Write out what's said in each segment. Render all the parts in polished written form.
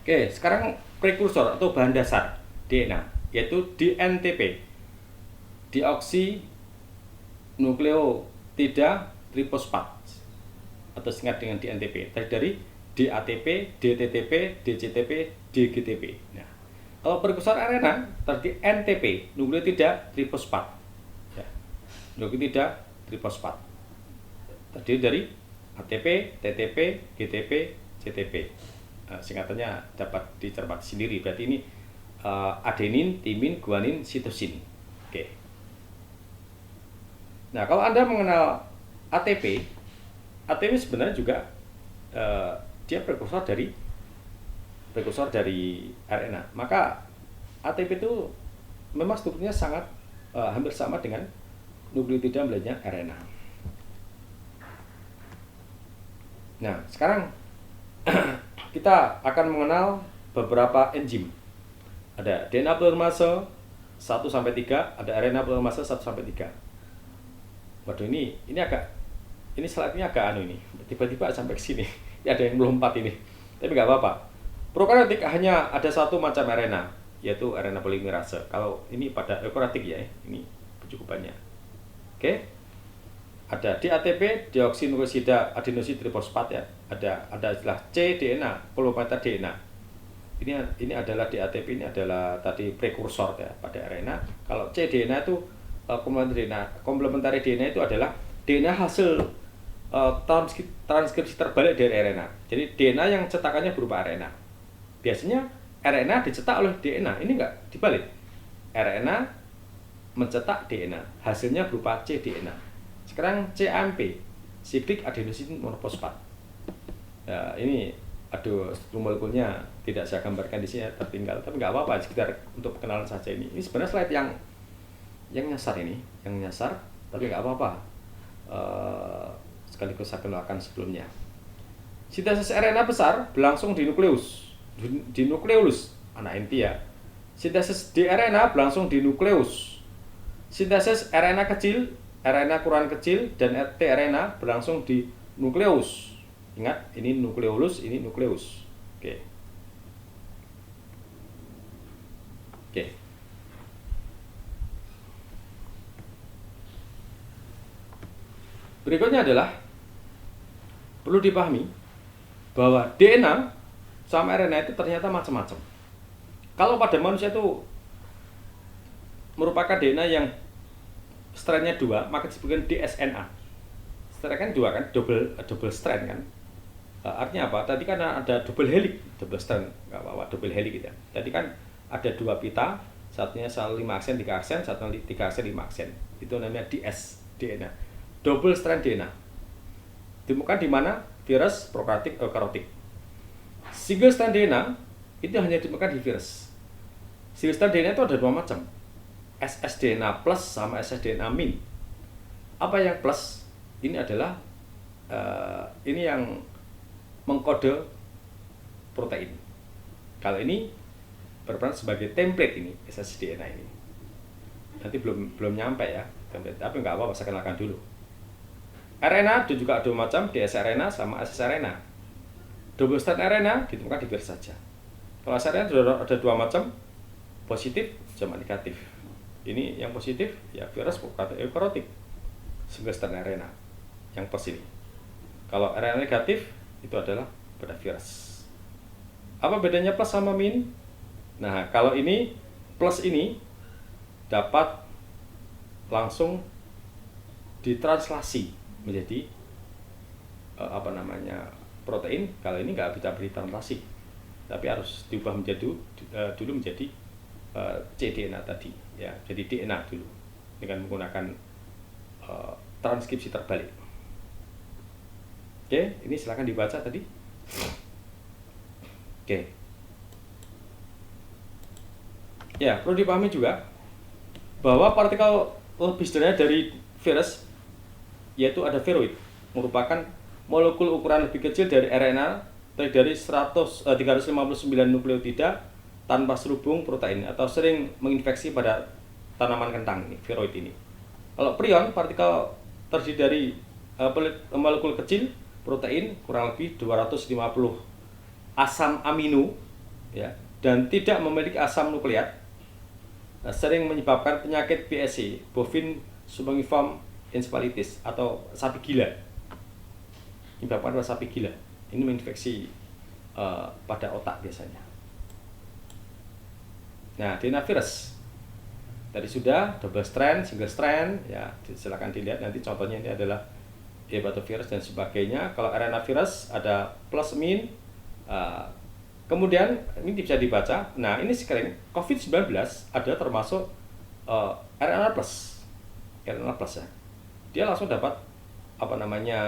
Oke, sekarang prekursor atau bahan dasar DNA yaitu DNTP, deoksynukleotida trifosfat atau singkat dengan DNTP. Tadi dari DATP, DTTP, DCTP, DGTP. Nah, kalau prekursor RNA tadi NTP, nukleotida trifosfat. Ya, nukleotida trifosfat. Tadi dari ATP, TTP, GTP, CTP. Singkatannya dapat dicermati sendiri. Berarti ini adenin, timin, guanin, sitosin. Oke. Nah, kalau Anda mengenal ATP, ATP sebenarnya juga dia prekursor dari RNA. Maka ATP itu memang strukturnya sangat hampir sama dengan nukleotida lainnya RNA. Nah, sekarang kita akan mengenal beberapa enzim. Ada DNA polimase 1 sampai 3, ada RNA polimase 1 sampai 3. Waduh, ini slide-nya agak ini. Tiba-tiba sampai ke sini. Ada yang melompat ini. Tapi nggak apa-apa. Prokaryotik hanya ada satu macam RNA, yaitu RNA polimerase. Kalau ini pada eukaryotik ya, ini kecukupannya. Oke. Ada DATP, deoksynukleosida adenosin trifosfat ya. Ada istilah cDNA, komplementer DNA. Ini adalah DATP, ini adalah tadi prekursor ya pada RNA. Kalau cDNA itu komplementer DNA itu adalah DNA hasil transkripsi terbalik dari RNA. Jadi DNA yang cetakannya berupa RNA. Biasanya RNA dicetak oleh DNA, ini enggak dibalik. RNA mencetak DNA, hasilnya berupa cDNA. Sekarang CAMP, siklik adenosin monofosfat. Nah, ini struktur molekulnya tidak saya gambarkan di sini, tertinggal, tapi nggak apa-apa, sekitar untuk perkenalan saja ini. Ini sebenarnya slide yang nyasar ini, tapi nggak apa-apa. Sekaligus saya kenalkan sebelumnya. Sintesis RNA besar berlangsung di nukleolus, anak inti ya. Sintesis dRNA berlangsung di nukleus. Sintesis RNA kecil, RNA ukuran kecil, dan tRNA berlangsung di nukleus. Ingat, ini nukleolus, ini nukleus. Oke. Berikutnya adalah perlu dipahami bahwa DNA sama RNA itu ternyata macam-macam. Kalau pada manusia itu merupakan DNA yang strandnya 2, maka disebutkan DSNA. Strand kan 2 kan, double strand kan. Artinya apa? Tadi kan ada double helix, double strand, nggak apa-apa, double helix gitu ya. Tadi kan ada 2 pita, satunya 5 aksen, 3 aksen, satunya 3 aksen, 5 aksen. Itu namanya DS, DNA. Double strand DNA. Ditemukan di mana? Virus, prokaryotik, eukaryotik. Single strand DNA itu hanya ditemukan di virus. Single strand DNA itu ada 2 macam. ssDNA plus sama ssDNA min. Apa yang plus? Ini adalah ini yang mengkode protein. Kalau ini berperan sebagai template ini ssDNA ini. Nanti belum nyampe ya template, tapi nggak apa-apa, saya kenalkan dulu. RNA juga ada 2 macam, dsRNA sama ssRNA. Double strand RNA ditemukan di virus saja. Kalau ssRNA ada 2 macam, positif sama negatif. Ini yang positif ya virus eukaryotik, single strand RNA yang plus ini. Kalau RNA negatif itu adalah pada virus. Apa bedanya plus sama min? Nah, kalau ini plus ini dapat langsung ditranslasi menjadi protein. Kalau ini nggak bisa ditranslasi, tapi harus diubah dulu menjadi cDNA tadi ya, jadi DNA dulu dengan menggunakan transkripsi terbalik. Oke, ini silakan dibaca tadi. Oke. Ya, perlu dipahami juga bahwa partikel lebih sederhana dari virus yaitu ada viroid, merupakan molekul ukuran lebih kecil dari RNA, dari 359 nukleotida tanpa serubung protein atau sering menginfeksi pada tanaman kentang ini, viroid ini. Kalau prion, partikel terdiri dari molekul kecil protein kurang lebih 250 asam amino ya, dan tidak memiliki asam nukleat, sering menyebabkan penyakit BSE, bovine sumbangiform encephalitis, atau sapi gila. Menyebabkan sapi gila. Ini menginfeksi pada otak biasanya. Nah, DNA virus tadi sudah double strand, single strand, ya silakan dilihat nanti contohnya. Ini adalah hepatovirus dan sebagainya. Kalau RNA virus ada plus min. Kemudian ini bisa dibaca. Nah, ini sekarang COVID-19 ada termasuk RNA plus, RNA plus ya. Dia langsung dapat apa namanya,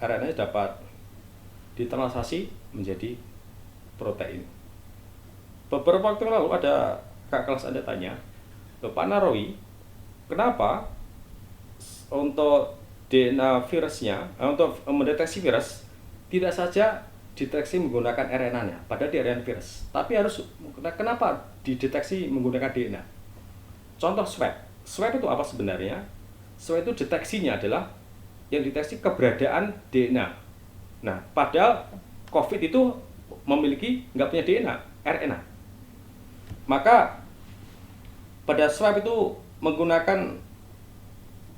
RNA dapat ditranslasi menjadi protein. Beberapa waktu lalu ada kakak kelas Anda tanya, Pak Narawi, kenapa untuk DNA virusnya, untuk mendeteksi virus, tidak saja deteksi menggunakan RNA-nya, padahal di RNA virus, tapi harus, kenapa dideteksi menggunakan DNA? Contoh swab. Swab itu apa sebenarnya? Swab itu deteksinya adalah yang deteksi keberadaan DNA. Nah, padahal COVID itu memiliki nggak punya DNA, RNA. Maka pada swab itu menggunakan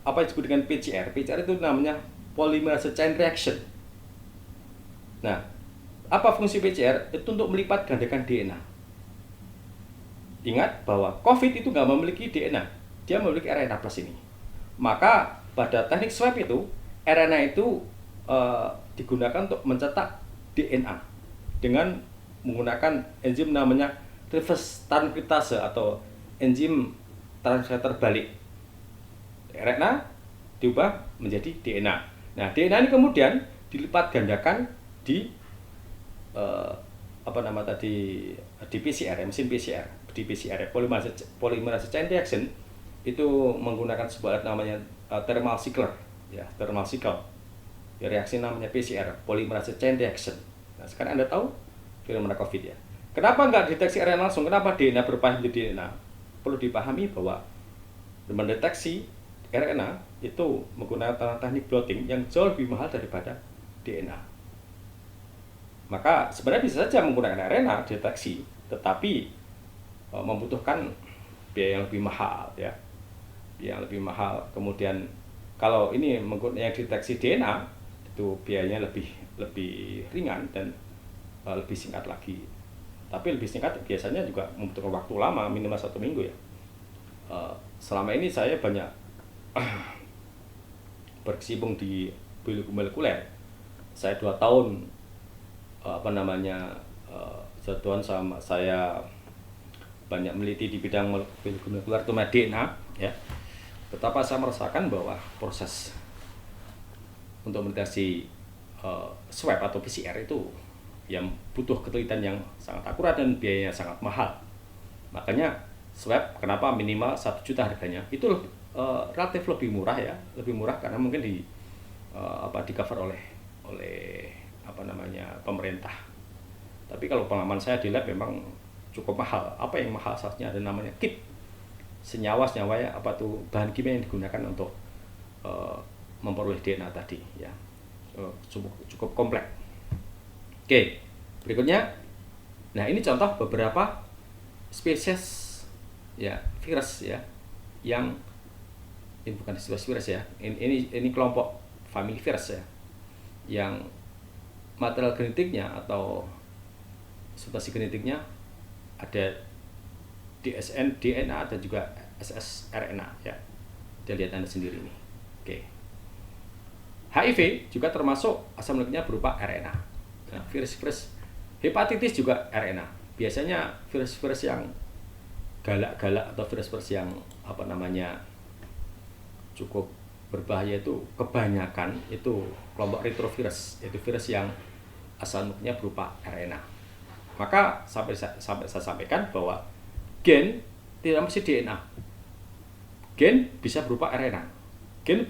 apa yang disebut dengan PCR. PCR itu namanya polymerase chain reaction. Nah, apa fungsi PCR? Itu untuk melipat gandakan DNA. Ingat bahwa COVID itu nggak memiliki DNA, dia memiliki RNA plus ini. Maka pada teknik swab itu, RNA itu digunakan untuk mencetak DNA dengan menggunakan enzim namanya reverse transkriptase atau enzim translator balik. RNA diubah menjadi DNA. Nah, DNA ini kemudian dilipat gandakan di di PCR, mesin PCR, di PCR, polymerase chain reaction itu menggunakan sebuah alat namanya thermal cycler, ya, thermal cycle. Ya, reaksi namanya PCR, polymerase chain reaction. Nah, sekarang Anda tahu fenomena COVID ya. Kenapa nggak deteksi RNA langsung? Kenapa DNA berubah menjadi DNA? Perlu dipahami bahwa mendeteksi RNA itu menggunakan teknik blotting yang jauh lebih mahal daripada DNA. Maka sebenarnya bisa saja menggunakan RNA deteksi, tetapi membutuhkan biaya yang lebih mahal, ya, biaya yang lebih mahal. Kemudian kalau ini menggunakan yang deteksi DNA itu biayanya lebih ringan dan lebih singkat lagi. Tapi lebih singkat biasanya juga membutuhkan waktu lama, minimal 1 minggu ya. Selama ini saya banyak berkecimpung di biologi molekuler. Saya 2 tahun satuan sama saya banyak meneliti di bidang biologi molekuler terutama DNA ya. Betapa saya merasakan bahwa proses untuk mendeteksi swab atau PCR itu yang butuh ketelitian yang sangat akurat dan biayanya sangat mahal. Makanya swab kenapa minimal 1 juta harganya, itu relatif lebih murah ya, lebih murah karena mungkin di cover oleh pemerintah. Tapi kalau pengalaman saya di lab memang cukup mahal. Apa yang mahal saatnya ada namanya kit senyawa ya, bahan kimia yang digunakan untuk memperoleh DNA tadi ya. Cukup kompleks. Oke, berikutnya. Nah, ini contoh beberapa spesies ya virus ya yang ini bukan spesies virus ya. Ini kelompok family virus ya. Yang material genetiknya atau substansi genetiknya ada DSN, DNA dan juga ssRNA ya. Kita lihat Anda sendiri nih. Oke. HIV juga termasuk asam nukleiknya berupa RNA. Nah, virus-virus hepatitis juga RNA. Biasanya virus-virus yang galak-galak atau virus-virus yang cukup berbahaya itu kebanyakan itu kelompok retrovirus, yaitu virus yang asal nukleiknya berupa RNA. Maka sampai saya sampaikan bahwa gen tidak mesti DNA. Gen bisa berupa RNA. Gen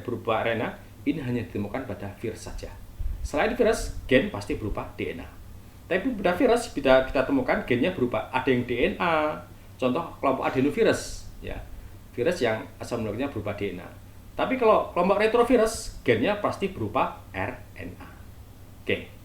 berupa RNA ini hanya ditemukan pada virus saja. Selain virus, gen pasti berupa DNA. Tapi pada virus kita temukan gennya berupa ada yang DNA. Contoh kelompok adenovirus, ya, virus yang asal nukleiknya berupa DNA. Tapi kalau kelompok retrovirus, gennya pasti berupa RNA. Oke.